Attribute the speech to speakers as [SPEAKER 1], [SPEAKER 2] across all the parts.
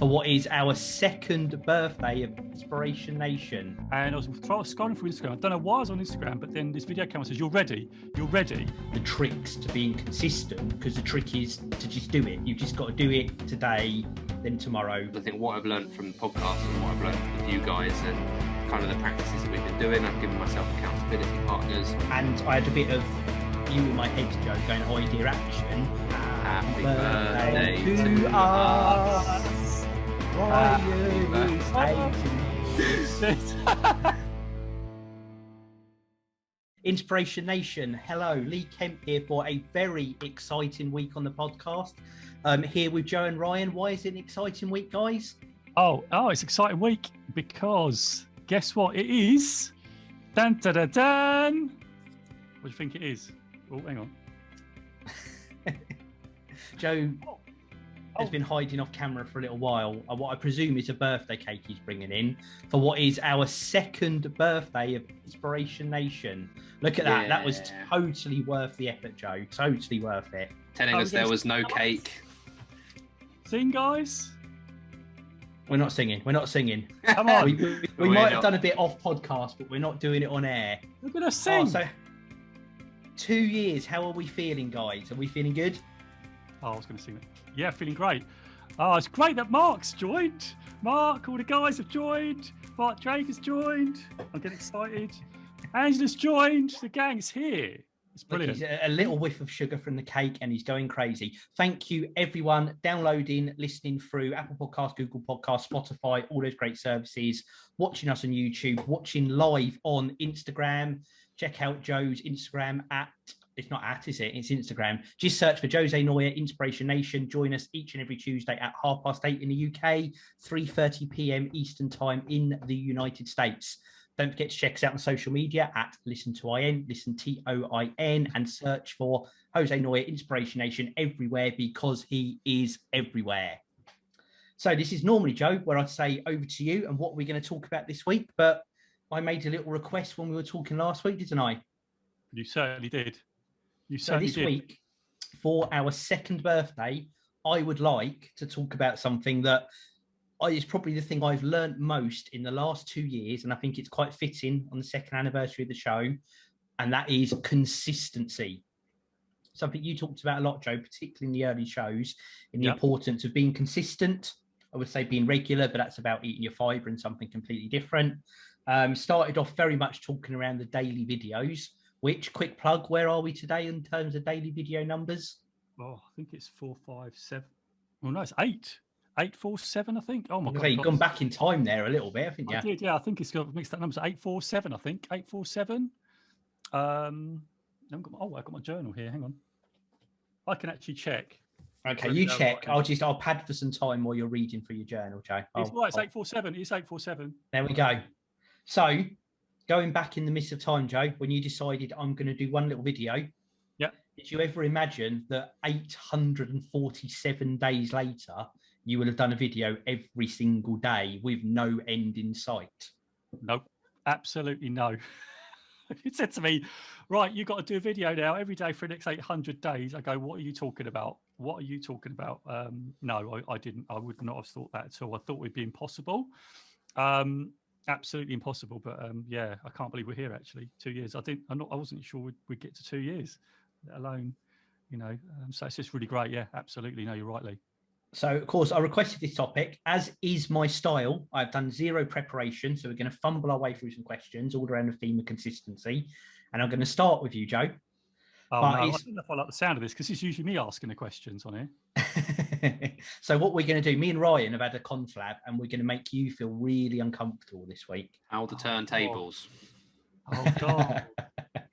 [SPEAKER 1] for what is our second birthday of Inspiration Nation.
[SPEAKER 2] And I was scrolling through Instagram. I don't know why I was on Instagram, but then this video came and says, "You're ready. You're ready."
[SPEAKER 1] The tricks to being consistent, because the trick is to just do it. You've just got to do it today, then tomorrow.
[SPEAKER 3] I think what I've learned from the podcast and what I've learned with you guys and kind of the practices that we've been doing, I've given myself accountability partners.
[SPEAKER 1] And I had a bit of you in my head, Joe, going, "Oh, dear action.
[SPEAKER 3] Happy birthday to
[SPEAKER 1] us.
[SPEAKER 3] Happy
[SPEAKER 1] birthday. Inspiration Nation, hello, Lee Kemp here for a very exciting week on the podcast. Here with Joe and Ryan. Why is it an exciting week, guys?
[SPEAKER 2] Oh, it's an exciting week because guess what? It is. Dun, dun, dun, dun. What do you think it is? Oh, hang on.
[SPEAKER 1] Joe has been hiding off camera for a little while. What I presume is a birthday cake he's bringing in for what is our second birthday of Inspiration Nation. Look at that.
[SPEAKER 3] Yeah.
[SPEAKER 1] That was totally worth the effort, Joe. Totally worth it.
[SPEAKER 3] Telling us there was no cake.
[SPEAKER 2] Sing, guys.
[SPEAKER 1] We're not singing.
[SPEAKER 2] Come on.
[SPEAKER 1] we might have done a bit off podcast, but we're not doing it on air.
[SPEAKER 2] We're going to sing.
[SPEAKER 1] So 2 years. How are we feeling, guys? Are we feeling good?
[SPEAKER 2] Oh, I was going to sing it. Yeah, feeling great. Oh, it's great that Mark's joined. Mark, all the guys have joined. Mark Drake has joined. I'm getting excited. Angela's joined. The gang's here. It's brilliant.
[SPEAKER 1] Look, he's a little whiff of sugar from the cake and he's going crazy. Thank you, everyone, downloading, listening through Apple Podcasts, Google Podcasts, Spotify, all those great services, watching us on YouTube, watching live on Instagram. Check out Joe's Instagram it's not at, is it? It's Instagram. Just search for Jose Noya, Inspiration Nation. Join us each and every Tuesday at 8:30 in the UK, 3:30 p.m. Eastern Time in the United States. Don't forget to check us out on social media at ListenToIN, ListenToIN, and search for Jose Noya, Inspiration Nation everywhere because he is everywhere. So this is normally, Joe, where I'd say over to you and what we're going to talk about this week. But I made a little request when we were talking last week, didn't I?
[SPEAKER 2] You certainly did.
[SPEAKER 1] So this week, for our second birthday, I would like to talk about something that is probably the thing I've learned most in the last 2 years, and I think it's quite fitting on the second anniversary of the show, and that is consistency. Something you talked about a lot, Joe, particularly in the early shows, in the importance of being consistent. I would say being regular, but that's about eating your fibre and something completely different. Started off very much talking around the daily videos, which, quick plug, where are we today in terms of daily video numbers?
[SPEAKER 2] Oh, I think it's 457. Well, no, it's 847, I think. Oh my God.
[SPEAKER 1] You've gone back in time there a little bit, haven't you?
[SPEAKER 2] I did, yeah. I think it's got mixed up numbers. 847, I think. 847. I've got my journal here. Hang on. I can actually check.
[SPEAKER 1] Okay, you check. I'll pad for some time while you're reading for your journal, Joe.
[SPEAKER 2] It's 847. It's 847.
[SPEAKER 1] There we go. So, going back in the midst of time, Joe, when you decided I'm going to do one little video, did you ever imagine that 847 days later, you will have done a video every single day with no end in sight?
[SPEAKER 2] No, absolutely no. It said to me, right, you've got to do a video now every day for the next 800 days. I go, what are you talking about? What are you talking about? No, I didn't. I would not have thought that at all. I thought it would be impossible. Absolutely impossible. But yeah, I can't believe we're here actually. 2 years. I wasn't sure we'd get to 2 years, let alone, so it's just really great. Yeah, absolutely. No, you're right, Lee.
[SPEAKER 1] So, of course, I requested this topic, as is my style. I've done zero preparation. So we're going to fumble our way through some questions all around the theme of consistency. And I'm going to start with you, Joe.
[SPEAKER 2] Oh, no, I don't know if I like the sound of this because it's usually me asking the questions on here.
[SPEAKER 1] So what we're going to do, me and Ryan have had a conflab and we're going to make you feel really uncomfortable this week.
[SPEAKER 3] How the turntables.
[SPEAKER 2] Oh, God.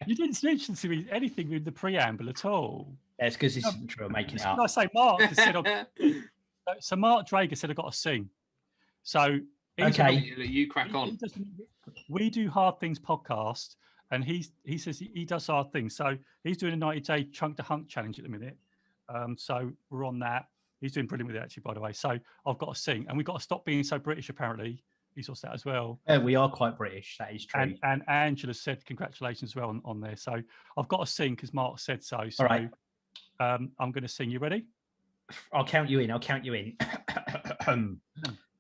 [SPEAKER 2] You didn't mention to me anything with the preamble at all.
[SPEAKER 1] That's because this isn't true. I'm making it up.
[SPEAKER 2] I say Mark has said, so Mark Drager said I've got to sing. So
[SPEAKER 3] okay, you crack on.
[SPEAKER 2] We do Hard Things podcast, and he says he does hard things. So he's doing a 90-day chunk to hunk challenge at the minute. So we're on that. He's doing brilliant with it, actually, by the way. So I've got to sing, and we've got to stop being so British, apparently. He saw that as well.
[SPEAKER 1] Yeah, we are quite British. That is true.
[SPEAKER 2] And Angela said congratulations as well on there. So I've got to sing because Mark said so. So
[SPEAKER 1] all right.
[SPEAKER 2] I'm going to sing. You ready?
[SPEAKER 1] I'll count you in. I'll count you in.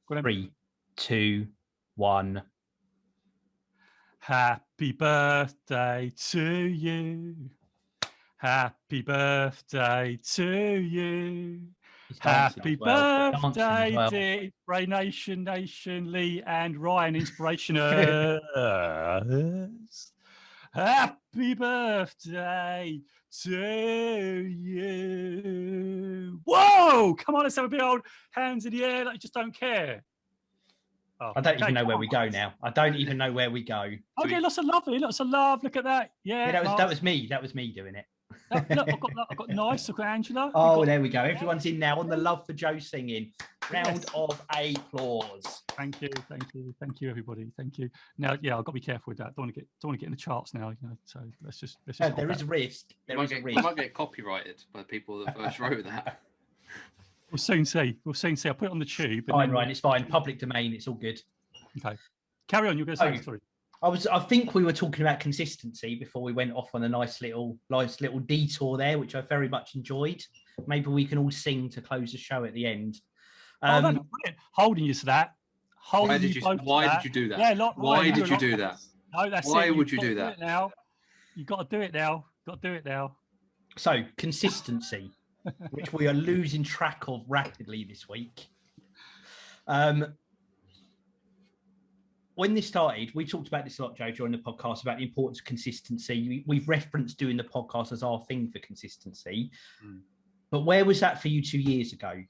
[SPEAKER 1] 3, 2, 1.
[SPEAKER 2] Happy birthday to you. Happy birthday to you. Happy birthday, dear InspirationNation, Lee and Ryan, Inspirationers. Happy birthday to you. Whoa! Come on, let's have a big old hands in the air like you just don't care.
[SPEAKER 1] Oh, I don't even know where we go now. I don't even know where we go.
[SPEAKER 2] Okay, lots of love. Look at that. Yeah,
[SPEAKER 1] that was me. That was me doing it.
[SPEAKER 2] Look, I've got nice. Look at Angela.
[SPEAKER 1] Oh, there we go. Everyone's in now on the love for Joe singing. Round of applause.
[SPEAKER 2] Thank you, everybody. Thank you. Now, yeah, I've got to be careful with that. Don't want to get in the charts now. So let's just.
[SPEAKER 1] There is a risk.
[SPEAKER 3] You might get copyrighted by the people that first wrote that.
[SPEAKER 2] We'll soon see. I'll put it on the tube.
[SPEAKER 1] Fine, Ryan. It's fine. Public domain. It's all good.
[SPEAKER 2] Okay. Carry on. You're going to say a story.
[SPEAKER 1] I think we were talking about consistency before we went off on a nice little detour there, which I very much enjoyed. Maybe we can all sing to close the show at the end.
[SPEAKER 2] That's brilliant. Holding you to that.
[SPEAKER 3] Why did you do that?
[SPEAKER 2] Yeah,
[SPEAKER 3] why did you do that?
[SPEAKER 2] No, that's
[SPEAKER 3] why
[SPEAKER 2] it.
[SPEAKER 3] would you do that?
[SPEAKER 2] Now, you've got to do it now.
[SPEAKER 1] So consistency, which we are losing track of rapidly this week. When this started, we talked about this a lot, Joe, during the podcast about the importance of consistency. We've referenced doing the podcast as our thing for consistency. But where was that for you 2 years ago?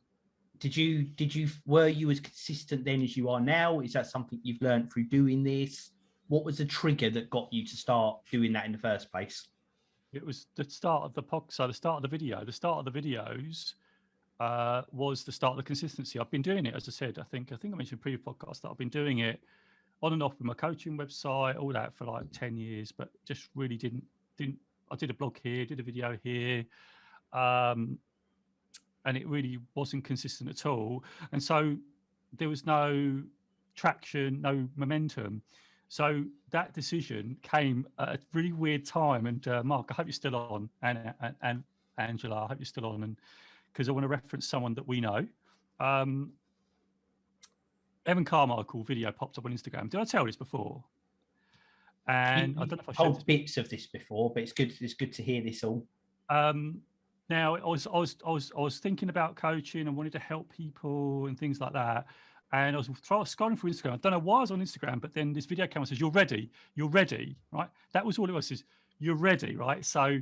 [SPEAKER 1] Were you as consistent then as you are now? Is that something you've learned through doing this? What was the trigger that got you to start doing that in the first place?
[SPEAKER 2] It was the start of the podcast. So the start of the video. The start of the videos was the start of the consistency. I've been doing it, as I said. I think I mentioned in previous podcasts that I've been doing it on and off with my coaching website, all that for like 10 years, but just really didn't. I did a blog here, did a video here, and it really wasn't consistent at all. And so there was no traction, no momentum. So that decision came at a really weird time. And Mark, I hope you're still on, and Angela, I hope you're still on, and because I want to reference someone that we know. Evan Carmichael video popped up on Instagram. Did I tell this before? And I don't know if I
[SPEAKER 1] told bits of this before, but it's good to hear this all.
[SPEAKER 2] Now I was thinking about coaching and wanted to help people and things like that. And I was scrolling through Instagram. I don't know why I was on Instagram, but then this video came and says, you're ready, right? That was all it was, is you're ready, right? So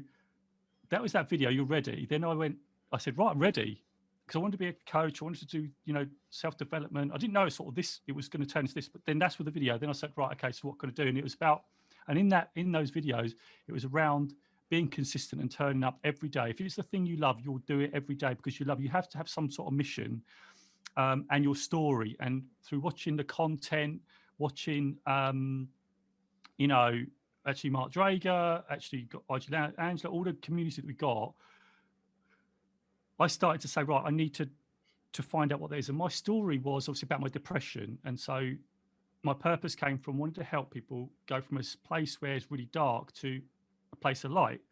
[SPEAKER 2] that was that video, you're ready. Then I said, right, I'm ready. Because I wanted to be a coach. I wanted to do, self-development. I didn't know it was going to turn into this, but then that's with the video. Then I said, right, okay, so what can I do? And it was about, and in those videos, it was around being consistent and turning up every day. If it's the thing you love, you'll do it every day because you love. You have to have some sort of mission and your story. And through watching the content, watching, actually Mark Drager, actually got Angela, all the communities that we got, I started to say, right, I need to find out what there is. And my story was obviously about my depression. And so my purpose came from wanting to help people go from a place where it's really dark to a place of light.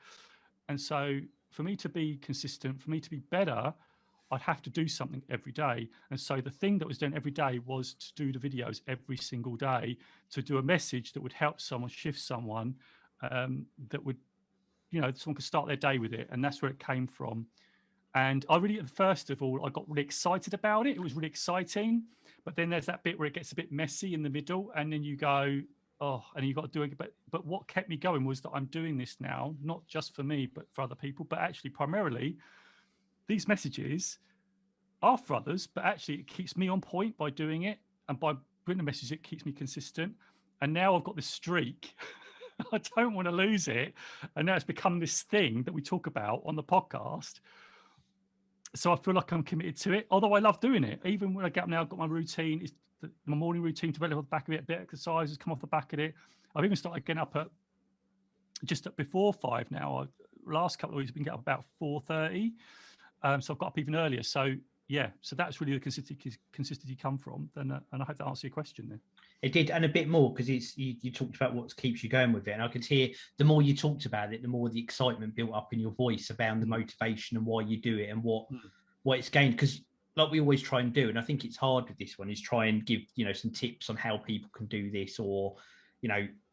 [SPEAKER 2] And so for me to be consistent, for me to be better, I'd have to do something every day. And so the thing that was done every day was to do the videos every single day, to do a message that would help someone, shift someone, that would, someone could start their day with it. And that's where it came from. And I really, first of all, I got really excited about it. It was really exciting. But then there's that bit where it gets a bit messy in the middle. And then you go, oh, and you've got to do it. But what kept me going was that I'm doing this now, not just for me, but for other people. But actually, primarily, these messages are for others. But actually, it keeps me on point by doing it. And by putting the message, it keeps me consistent. And now I've got this streak. I don't want to lose it. And now it's become this thing that we talk about on the podcast. So I feel like I'm committed to it, although I love doing it. Even when I get up now, I've got my routine. It's my morning routine to develop off the back of it, a bit of exercises come off the back of it. I've even started getting up at before 5 now. Last couple of weeks, I've been getting up about 4:30. So I've got up even earlier. So yeah, so that's really the consistency come from. And I hope that answers your question there.
[SPEAKER 1] It did, and a bit more, because you talked about what keeps you going with it, and I could hear the more you talked about it, the more the excitement built up in your voice about the motivation and why you do it and what what it's gained. Because like we always try and do, and I think it's hard with this one, is try and give, some tips on how people can do this, or,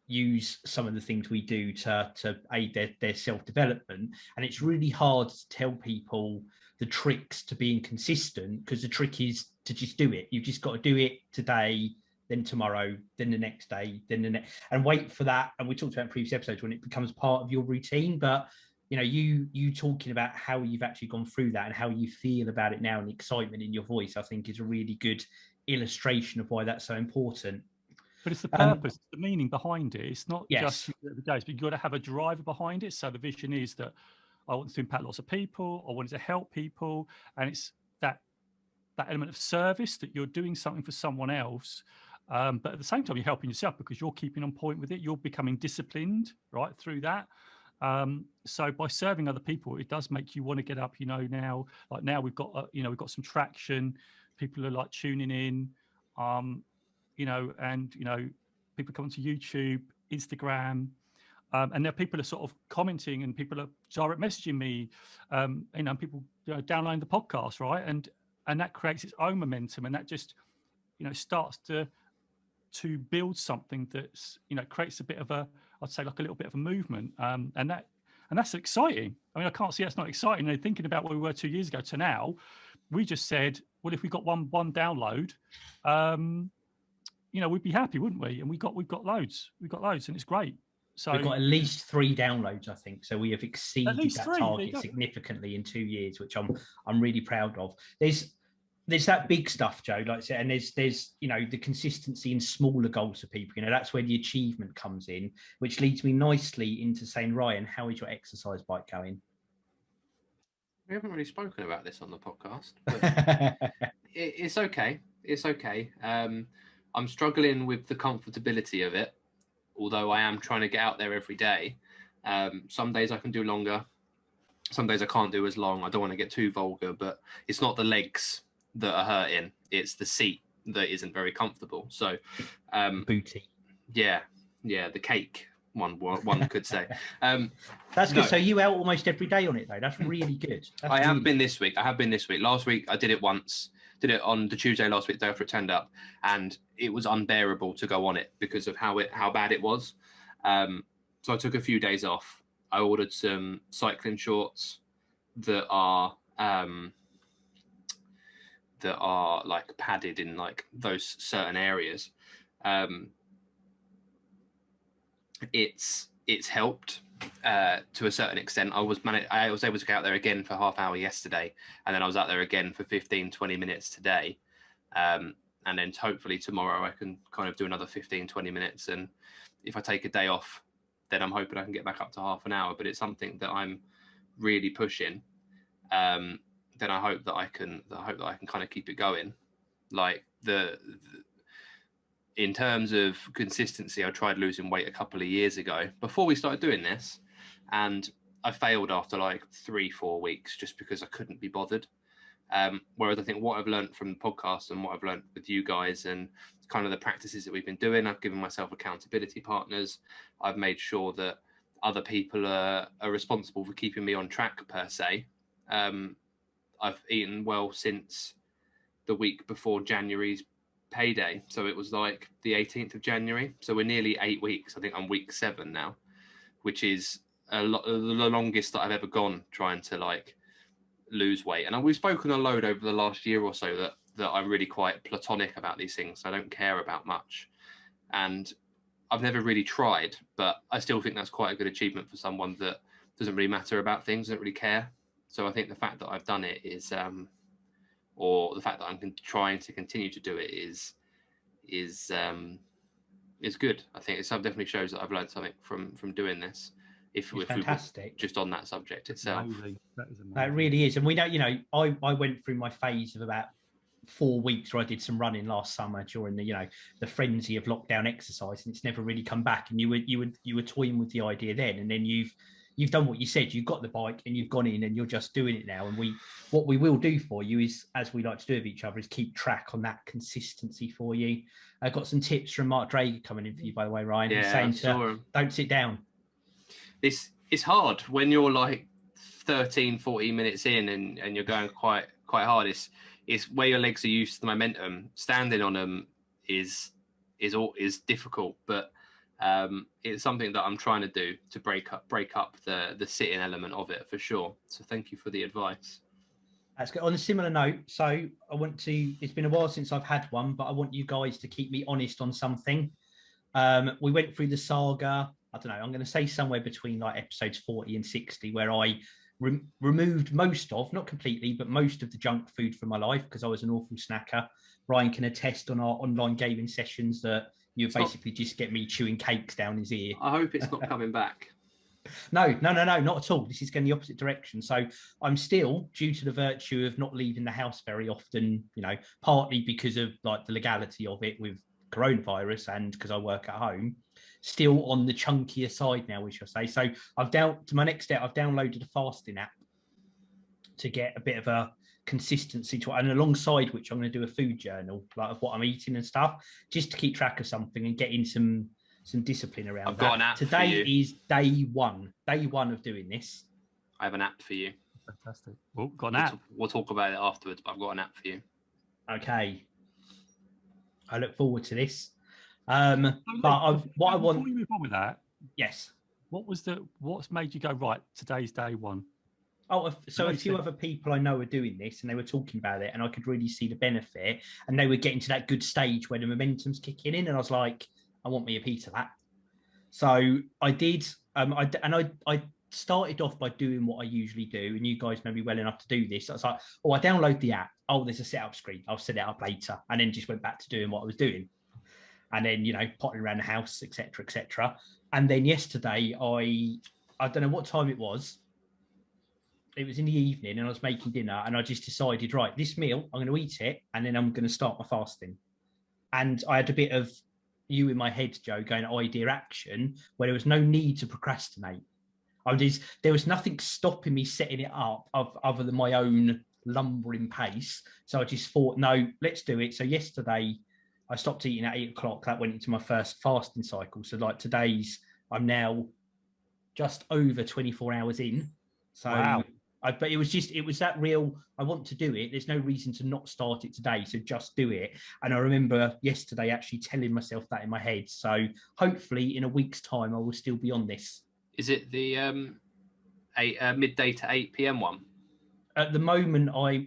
[SPEAKER 1] use some of the things we do to aid their self-development. And it's really hard to tell people the tricks to being consistent, because the trick is to just do it. You've just got to do it today, then tomorrow, then the next day, then the next, and wait for that. And we talked about in previous episodes when it becomes part of your routine. But you talking about how you've actually gone through that and how you feel about it now, and the excitement in your voice, I think is a really good illustration of why that's so important.
[SPEAKER 2] But it's the purpose, the meaning behind it. It's not
[SPEAKER 1] yes.
[SPEAKER 2] just every day, but you've got to have a driver behind it. So the vision is that I want to impact lots of people, I wanted to help people, and it's that element of service, that you're doing something for someone else, but at the same time you're helping yourself because you're keeping on point with it. You're becoming disciplined right through that. So by serving other people, it does make you want to get up. Now we've got we've got some traction. People are like tuning in. People come to YouTube, Instagram, and now people are sort of commenting, and people are direct messaging me, people downloading the podcast, right? And that creates its own momentum, and that just starts to build something that's creates a bit of a, I'd say, like a little bit of a movement, and that's exciting. I mean, I can't see that's not exciting. Thinking about where we were 2 years ago to now, we just said, well, if we got one download, we'd be happy, wouldn't we? And we've got loads, and it's great. So
[SPEAKER 1] we've got at least 3 downloads, I think. So we have exceeded that target significantly in 2 years, which I'm really proud of. There's that big stuff, Joe, like I said, and there's the consistency in smaller goals for people. That's where the achievement comes in, which leads me nicely into saying, Ryan, how is your exercise bike going?
[SPEAKER 3] We haven't really spoken about this on the podcast, but it's okay. It's okay. I'm struggling with the comfortability of it, although I am trying to get out there every day. Some days I can do longer. Some days I can't do as long. I don't want to get too vulgar, but it's not the legs that are hurting. It's the seat that isn't very comfortable. So,
[SPEAKER 1] booty.
[SPEAKER 3] Yeah, the cake. One could say.
[SPEAKER 1] That's good. No. So you out almost every day on it, though. That's really good.
[SPEAKER 3] I have been this week. Last week I did it once. Did it on the Tuesday last week, day after it turned up, and it was unbearable to go on it because of how bad it was. So I took a few days off. I ordered some cycling shorts that are like padded in like those certain areas. It's helped to a certain extent. I was able to get out there again for half hour yesterday, and then I was out there again for 15-20 minutes today, and then hopefully tomorrow I can kind of do another 15-20 minutes, and if I take a day off, then I'm hoping I can get back up to half an hour. But it's something that I'm really pushing. Then I hope that I can kind of keep it going. Like in terms of consistency, I tried losing weight a couple of years ago before we started doing this, and I failed after like 3-4 weeks just because I couldn't be bothered. Whereas I think what I've learned from the podcast and what I've learned with you guys and kind of the practices that we've been doing, I've given myself accountability partners. I've made sure that other people are responsible for keeping me on track per se. I've eaten well since the week before January's payday, so it was like the 18th of January, so we're nearly 8 weeks. I think I'm week 7 now, which is the longest that I've ever gone trying to like lose weight. And we've spoken a load over the last year or so that I'm really quite platonic about these things. I don't care about much, and I've never really tried, but I still think that's quite a good achievement for someone that doesn't really matter about things, doesn't really care. So I think the fact that I've done it is or the fact that I'm trying to continue to do it is good. I think it definitely shows that I've learned something from doing this. If we were just on that subject itself,
[SPEAKER 1] that really is. And we know, I went through my phase of about 4 weeks where I did some running last summer during the frenzy of lockdown exercise, and it's never really come back. And you were toying with the idea then, and then you've done what you said. You've got the bike and you've gone in and you're just doing it now. And what we will do for you is, as we like to do with each other, is keep track on that consistency for you. I've got some tips from Mark Drager coming in for you, by the way, Ryan.
[SPEAKER 3] Yeah,
[SPEAKER 1] He's saying don't sit down.
[SPEAKER 3] It's hard when you're like 13-14 minutes in and you're going quite quite hard. It's where your legs are used to the momentum. Standing on them is difficult, but it's something that I'm trying to do to break up the sitting element of it for sure. So thank you for the advice.
[SPEAKER 1] That's good. On a similar note, so I want to. It's been a while since I've had one, but I want you guys to keep me honest on something. We went through the saga. I don't know. I'm going to say somewhere between like episodes 40 and 60, where I removed most of, not completely, but most of the junk food from my life because I was an awful snacker. Ryan can attest on our online gaming sessions that you basically just get me chewing cakes down his ear.
[SPEAKER 3] I hope it's not coming back.
[SPEAKER 1] No, not at all. This is going the opposite direction. So I'm still, due to the virtue of not leaving the house very often, partly because of like the legality of it with coronavirus and because I work at home, still on the chunkier side now, we shall say. So to my next step, I've downloaded a fasting app to get a bit of a consistency to it, and alongside which I'm going to do a food journal, like of what I'm eating and stuff, just to keep track of something and get in some discipline around
[SPEAKER 3] I've got an app
[SPEAKER 1] Today
[SPEAKER 3] for you.
[SPEAKER 1] is day one of doing this.
[SPEAKER 3] I have an app for you.
[SPEAKER 2] Fantastic. Well, got an app.
[SPEAKER 3] We'll talk about it afterwards, but I've got an app for you.
[SPEAKER 1] Okay. I look forward to this. Before you
[SPEAKER 2] move on with that,
[SPEAKER 1] yes.
[SPEAKER 2] What's made you go, right, today's day one?
[SPEAKER 1] Oh, so a few other people I know are doing this and they were talking about it and I could really see the benefit and they were getting to that good stage where the momentum's kicking in and I was like, I want me a piece of that. So I did. I started off by doing what I usually do, and you guys know me well enough to do this. I was like, I download the app. Oh, there's a setup screen. I'll set it up later, and then just went back to doing what I was doing, and then potting around the house, etc., etc. And then yesterday, I don't know what time it was. It was in the evening, and I was making dinner, and I just decided, right, this meal, I'm going to eat it, and then I'm going to start my fasting. And I had a bit of you in my head, Joe, going idea action, where there was no need to procrastinate. There was nothing stopping me setting it up other than my own lumbering pace. So I just thought, no, let's do it. So yesterday I stopped eating at 8 o'clock. That went into my first fasting cycle. So like I'm now just over 24 hours in. So
[SPEAKER 2] wow.
[SPEAKER 1] But it was that real, I want to do it. There's no reason to not start it today. So just do it. And I remember yesterday actually telling myself that in my head. So hopefully in a week's time, I will still be on this.
[SPEAKER 3] Is it the midday to 8 p.m. one?
[SPEAKER 1] At the moment, I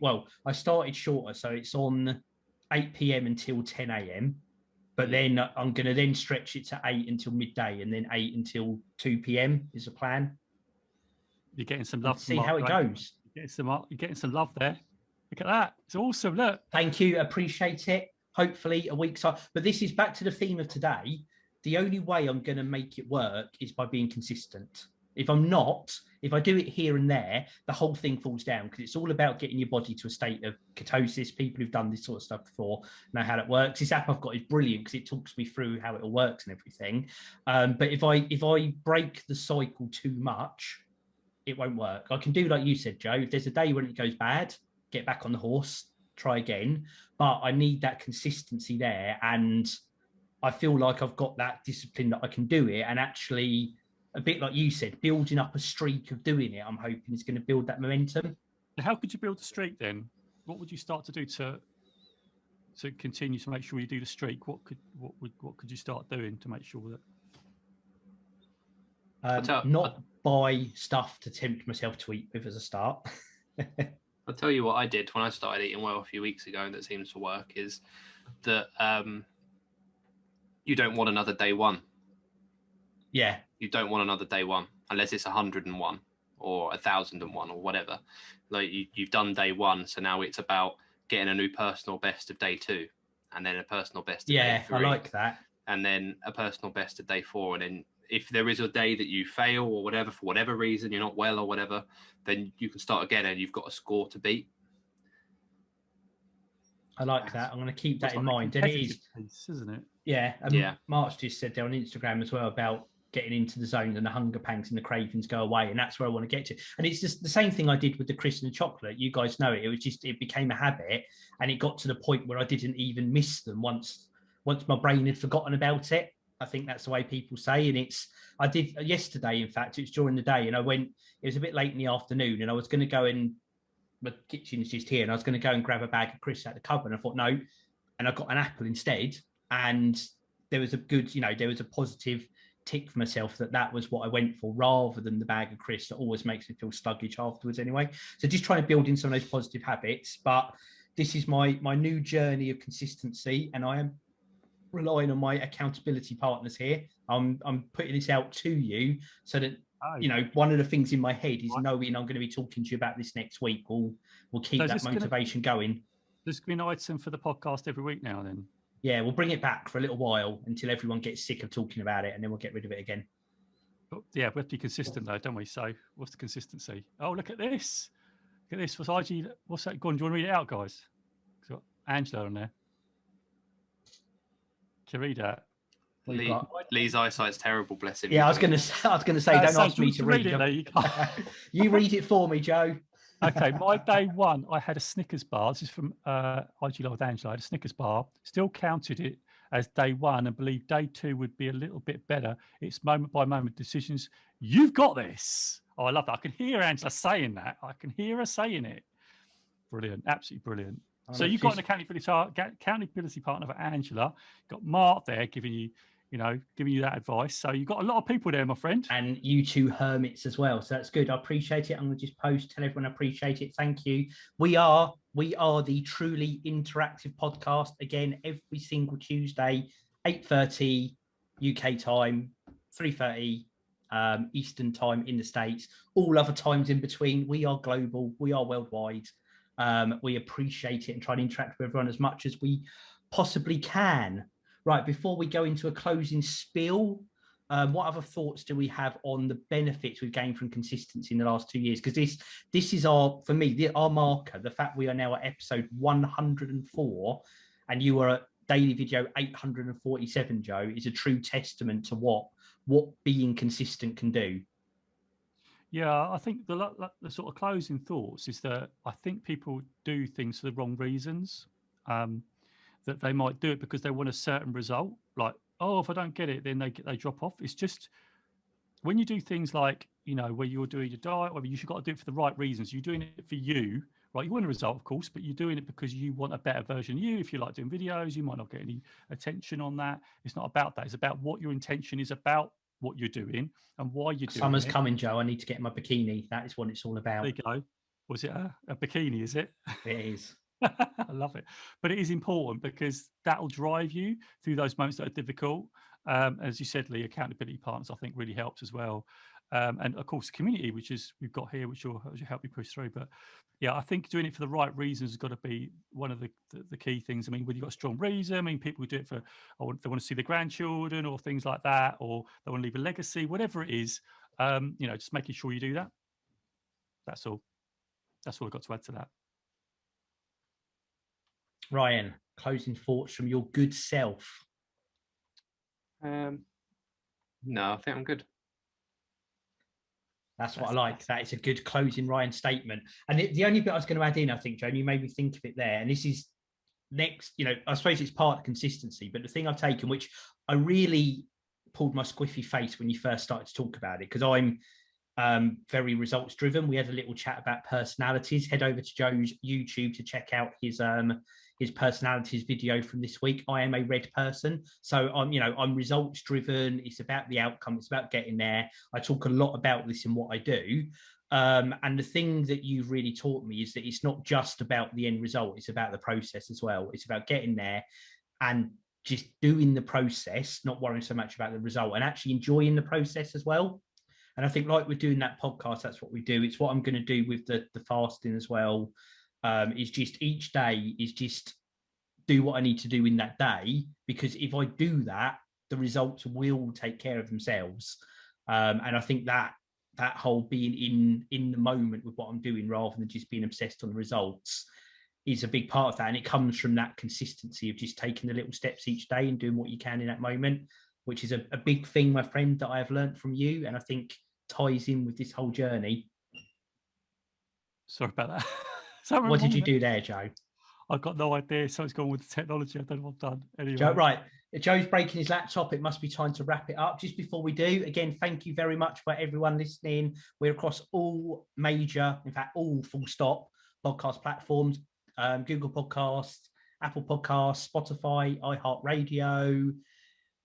[SPEAKER 1] started shorter. So it's on 8 p.m. until 10 a.m. But then I'm going to then stretch it to 8 until midday and then 8 until 2 p.m. is the plan.
[SPEAKER 2] You're getting some love.
[SPEAKER 1] See how it goes.
[SPEAKER 2] You're getting some love there. Look at that. It's awesome. Look.
[SPEAKER 1] Thank you. Appreciate it. Hopefully a week's time. But this is back to the theme of today. The only way I'm going to make it work is by being consistent. If I do it here and there, the whole thing falls down because it's all about getting your body to a state of ketosis. People who've done this sort of stuff before know how it works. This app I've got is brilliant because it talks me through how it all works and everything. But if I break the cycle too much, it won't work. I can do like you said, Joe. If there's a day when it goes bad, get back on the horse, try again. But I need that consistency there. And I feel like I've got that discipline that I can do it. And actually, a bit like you said, building up a streak of doing it, I'm hoping is going to build that momentum.
[SPEAKER 2] How could you build a streak then? What would you start to do to continue to make sure you do the streak? What could you start doing to make sure
[SPEAKER 1] that? Not buy stuff to tempt myself to eat with as a start.
[SPEAKER 3] I'll tell you what I did when I started eating well a few weeks ago, and that seems to work, is that you don't want another day one.
[SPEAKER 1] Yeah.
[SPEAKER 3] You don't want another day one unless it's 101 or 1001 or whatever. Like you've done day one, so now it's about getting a new personal best of day 2, and then a personal best of day 3.
[SPEAKER 1] I like that.
[SPEAKER 3] And then a personal best of day 4, and then if there is a day that you fail or whatever, for whatever reason, you're not well or whatever, then you can start again and you've got a score to beat.
[SPEAKER 1] I like that. I'm going to keep that in mind. And it is,
[SPEAKER 2] piece, isn't it?
[SPEAKER 1] Yeah. March just said there on Instagram as well about getting into the zone and the hunger pangs and the cravings go away. And that's where I want to get to. And it's just the same thing I did with the crisps and chocolate. You guys know it. It became a habit, and it got to the point where I didn't even miss them once my brain had forgotten about it. I think that's the way people say. And I did yesterday, in fact, it was during the day, and it was a bit late in the afternoon, and I was going to go and my kitchen's just here, and I was going to go and grab a bag of crisps out the cupboard, and I thought no, and I got an apple instead, and there was a good, there was a positive tick for myself that was what I went for, rather than the bag of crisps that always makes me feel sluggish afterwards anyway. So just trying to build in some of those positive habits. But this is my new journey of consistency, and I am relying on my accountability partners here. I'm putting this out to you so that one of the things in my head is knowing I'm going to be talking to you about this next week. We'll keep that motivation going.
[SPEAKER 2] There's going to be an item for the podcast every week now, then.
[SPEAKER 1] Yeah, we'll bring it back for a little while until everyone gets sick of talking about it, and then we'll get rid of it again.
[SPEAKER 2] But yeah, we have to be consistent though, don't we? So what's the consistency? Oh, look at this. Look at this. What's that? Go on, do you want to read it out, guys? Got Angela on there. Can you read that?
[SPEAKER 3] Lee's eyesight's terrible, bless him.
[SPEAKER 1] Yeah, I was going to say, don't ask me to read it. You read it for me, Joe.
[SPEAKER 2] Okay, my day one, I had a Snickers bar. This is from IG Live with Angela. I had a Snickers bar, still counted it as day one and believed day two would be a little bit better. It's moment by moment decisions. You've got this. Oh, I love that. I can hear Angela saying that. I can hear her saying it. Brilliant. Absolutely brilliant. So you've got an accountability partner for Angela. Got Mark there giving you that advice. So you've got a lot of people there, my friend.
[SPEAKER 1] And you two hermits as well. So that's good. I appreciate it. I'm going to just tell everyone I appreciate it. Thank you. We are the truly interactive podcast. Again, every single Tuesday, 8:30 UK time, 3:30 Eastern time in the States. All other times in between. We are global. We are worldwide. We appreciate it and try and interact with everyone as much as we possibly can. Right, before we go into a closing spiel, what other thoughts do we have on the benefits we've gained from consistency in the last 2 years? Because this is our marker, the fact we are now at episode 104 and you are at daily video 847, Joe, is a true testament to what being consistent can do.
[SPEAKER 2] Yeah, I think the sort of closing thoughts is that I think people do things for the wrong reasons. That they might do it because they want a certain result. Like, oh, if I don't get it, then they drop off. It's just when you do things like, where you're doing your diet, whether you've got to do it for the right reasons. You're doing it for you, right? You want a result, of course, but you're doing it because you want a better version of you. If you like doing videos, you might not get any attention on that. It's not about that. It's about what your intention is about what you're doing and why you're doing it.
[SPEAKER 1] Summer's coming, Joe. I need to get my bikini. That is what it's all about.
[SPEAKER 2] There you go. Was it a bikini, is it?
[SPEAKER 1] It is.
[SPEAKER 2] I love it. But it is important because that'll drive you through those moments that are difficult. As you said, Lee, accountability partners, I think, really helps as well. And of course, community, which is we've got here, which will help you push through. But yeah, I think doing it for the right reasons has got to be one of the key things. I mean, when you've got a strong reason, I mean, people who do it for, they want to see their grandchildren or things like that, or they want to leave a legacy, whatever it is, just making sure you do that. That's all. That's all I've got to add to that.
[SPEAKER 1] Ryan, closing thoughts from your good self.
[SPEAKER 3] No, I think I'm good.
[SPEAKER 1] That's what I like. That is a good closing Ryan statement. And the only bit I was going to add in, I think, Joe, you made me think of it there. And this is next, I suppose it's part of consistency, but the thing I've taken, which I really pulled my squiffy face when you first started to talk about it, because I'm very results driven. We had a little chat about personalities. Head over to Joe's YouTube to check out his personalities video from this week. I am a red person. So I'm results driven. It's about the outcome. It's about getting there. I talk a lot about this in what I do. And the thing that you've really taught me is that it's not just about the end result. It's about the process as well. It's about getting there and just doing the process, not worrying so much about the result and actually enjoying the process as well. And I think like we're doing that podcast, that's what we do. It's what I'm going to do with the fasting as well. Is just each day is just do what I need to do in that day, because if I do that, the results will take care of themselves. And I think that whole being in the moment with what I'm doing rather than just being obsessed on the results is a big part of that. And it comes from that consistency of just taking the little steps each day and doing what you can in that moment, which is a big thing, my friend, that I have learned from you. And I think ties in with this whole journey.
[SPEAKER 2] Sorry about that.
[SPEAKER 1] What did you do there, Joe?
[SPEAKER 2] I've got no idea. Something's gone with the technology. I don't know what I've done. Anyway.
[SPEAKER 1] Joe, right. Joe's breaking his laptop. It must be time to wrap it up. Just before we do, again, thank you very much for everyone listening. We're across all major, in fact, all full stop, podcast platforms, Google Podcasts, Apple Podcasts, Spotify, iHeartRadio,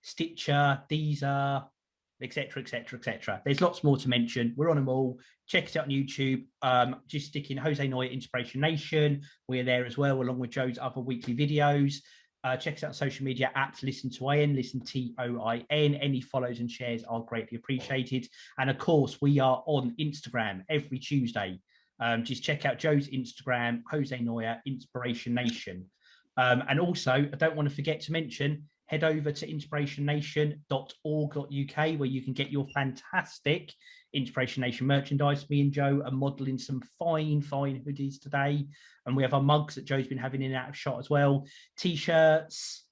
[SPEAKER 1] Stitcher, Deezer, etc., etc., etc. There's lots more to mention. We're on them all. Check us out on YouTube. Just stick in Jose Noya Inspiration Nation. We're there as well, along with Joe's other weekly videos. Check us out on social media at Listen to IN, Listen TOIN. Any follows and shares are greatly appreciated. And of course, we are on Instagram every Tuesday. Just check out Joe's Instagram, Jose Noya Inspiration Nation. And also, I don't want to forget to mention, head over to inspirationnation.org.uk, where you can get your fantastic Inspiration Nation merchandise. Me and Joe are modeling some fine hoodies today. And we have our mugs that Joe's been having in and out of shot as well. T-shirts,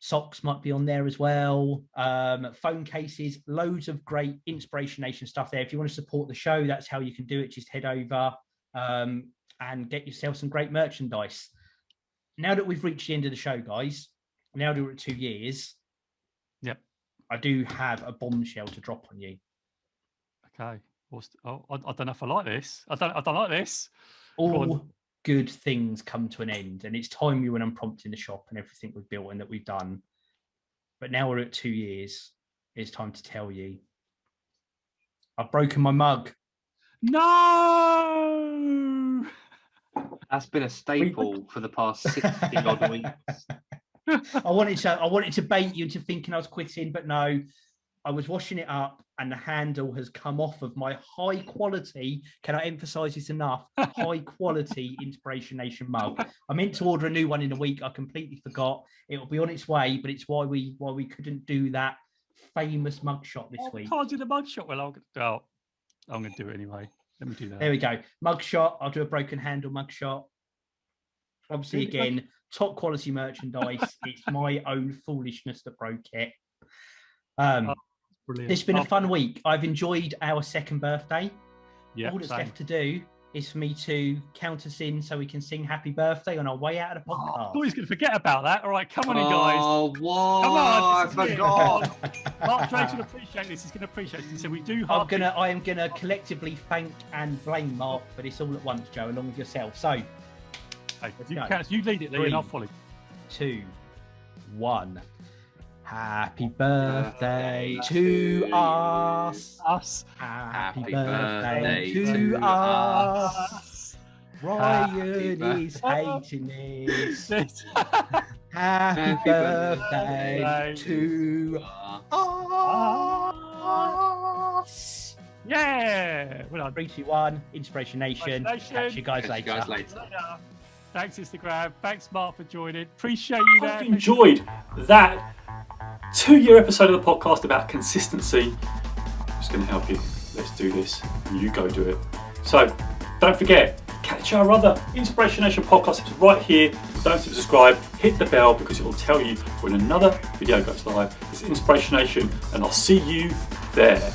[SPEAKER 1] socks might be on there as well. Phone cases, loads of great Inspiration Nation stuff there. If you want to support the show, that's how you can do it. Just head over and get yourself some great merchandise. Now that we've reached the end of the show, guys, now that we're at 2 years,
[SPEAKER 2] yep,
[SPEAKER 1] I do have a bombshell to drop on you.
[SPEAKER 2] Okay. I don't know if I like this. I don't like this.
[SPEAKER 1] All good things come to an end, and it's time you went unprompted in the shop and everything we've built and that we've done. But now we're at 2 years. It's time to tell you. I've broken my mug.
[SPEAKER 2] No!
[SPEAKER 3] That's been a staple for the past 60 odd weeks.
[SPEAKER 1] I wanted to bait you into thinking I was quitting, but no. I was washing it up and the handle has come off of my high quality, can I emphasize this enough, high quality Inspiration Nation mug. I meant to order a new one in a week. I completely forgot. It will be on its way, but it's why we couldn't do that famous mugshot this week.
[SPEAKER 2] I can't do the mugshot. Well, I'm going to do it anyway. Let me do that.
[SPEAKER 1] There we go. Mugshot. I'll do a broken handle mugshot. Obviously, again, top quality merchandise. It's my own foolishness that broke it.
[SPEAKER 2] Brilliant.
[SPEAKER 1] It's been a fun week. I've enjoyed our second birthday.
[SPEAKER 2] Yeah,
[SPEAKER 1] all that's left to do is for me to count us in so we can sing happy birthday on our way out of the podcast.
[SPEAKER 2] I thought he was going to forget about that. All right, come on in, guys.
[SPEAKER 3] Oh, what?
[SPEAKER 2] Come on,
[SPEAKER 3] I forgot.
[SPEAKER 2] Mark Drake's going to appreciate this. He's going to appreciate this. So we do.
[SPEAKER 1] I am gonna collectively thank and blame Mark for this all at once, Joe, along with yourself. So,
[SPEAKER 2] you lead it, Lee, and I'll follow.
[SPEAKER 1] 2, 1. Happy birthday to us. Happy birthday to us. Ryan is hating this. Happy birthday to us.
[SPEAKER 2] Yeah. Well done.
[SPEAKER 1] 3, 2, 1. Inspiration Nation. Catch you guys later.
[SPEAKER 2] Thanks, Instagram. Thanks, Mark, for joining. Appreciate you there.
[SPEAKER 4] If you enjoyed that 2-year episode of the podcast about consistency, I'm just going to help you. Let's do this. You go do it. So don't forget, catch our other Inspiration Nation podcasts right here. Don't subscribe, hit the bell because it will tell you when another video goes live. It's Inspiration Nation, and I'll see you there.